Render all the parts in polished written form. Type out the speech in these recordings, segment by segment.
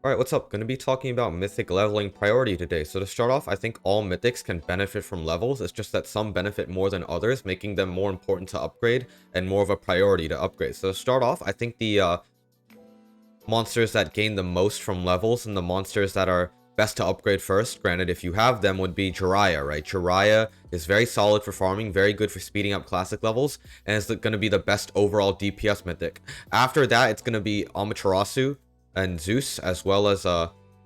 Alright, what's up? Going to be talking about Mythic leveling priority today. So to start off, I think all Mythics can benefit from levels. It's just that some benefit more than others, making them more important to upgrade and more of a priority to upgrade. So to start off, I think the monsters that gain the most from levels and the monsters that are best to upgrade first, granted if you have them, would be Jiraiya, right? Jiraiya is very solid for farming, very good for speeding up classic levels, and is going to be the best overall DPS Mythic. After that, it's going to be Amaterasu and Zeus, as well as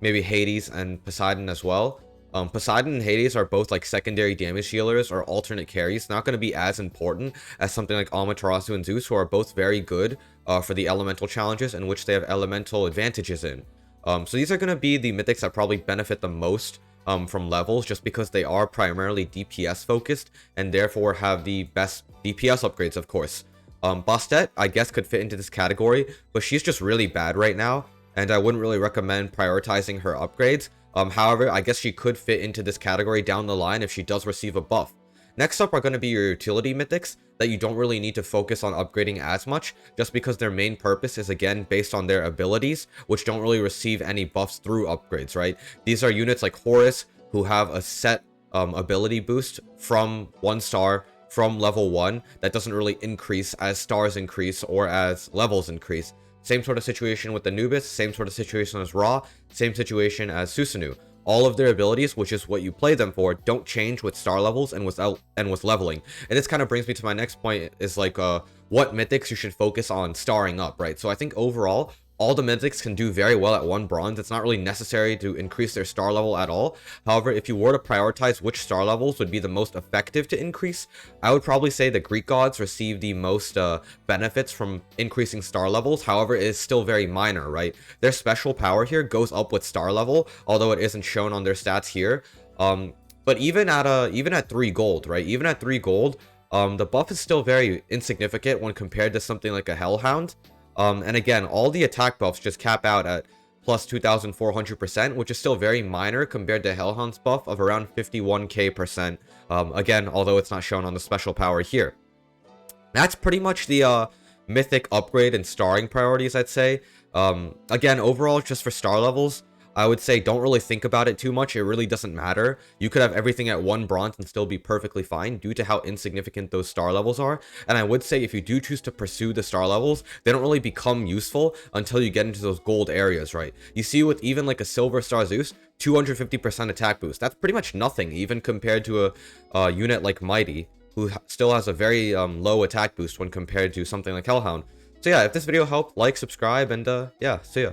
maybe Hades and Poseidon as well. Poseidon and Hades are both like secondary damage healers or alternate carries, not going to be as important as something like Amaterasu and Zeus, who are both very good for the elemental challenges in which they have elemental advantages in. So these are going to be the mythics that probably benefit the most from levels, just because they are primarily DPS focused and therefore have the best DPS upgrades, of course. Bastet, I guess, could fit into this category, but she's just really bad right now, and I wouldn't really recommend prioritizing her upgrades. However, I guess she could fit into this category down the line if she does receive a buff. Next up are going to be your utility mythics that you don't really need to focus on upgrading as much, just because their main purpose is again based on their abilities, which don't really receive any buffs through upgrades, right? These are units like Horus, who have a set ability boost from 1 star from level 1 that doesn't really increase as stars increase or as levels increase. Same sort of situation with Anubis, same sort of situation as Ra, same situation as Susanoo. All of their abilities, which is what you play them for, don't change with star levels and with leveling. And this kind of brings me to my next point, is like what mythics you should focus on starring up, right? So I think overall, all the mythics can do very well at 1 bronze. It's not really necessary to increase their star level at all. However, if you were to prioritize which star levels would be the most effective to increase, I would probably say the Greek gods receive the most benefits from increasing star levels. However, it is still very minor, right? Their special power here goes up with star level, although it isn't shown on their stats here. But even at 3 gold, right? Even at 3 gold, the buff is still very insignificant when compared to something like a Hellhound. And again, all the attack buffs just cap out at plus 2,400%, which is still very minor compared to Hellhound's buff of around 51k%. Again, although it's not shown on the special power here. That's pretty much the mythic upgrade and starring priorities, I'd say. Again, overall, just for star levels, I would say don't really think about it too much. It really doesn't matter. You could have everything at 1 bronze and still be perfectly fine due to how insignificant those star levels are. And I would say if you do choose to pursue the star levels, they don't really become useful until you get into those gold areas, right? You see with even like a silver star Zeus, 250% attack boost. That's pretty much nothing, even compared to a unit like Mighty, who still has a very low attack boost when compared to something like Hellhound. So yeah, if this video helped, like, subscribe, and yeah, see ya.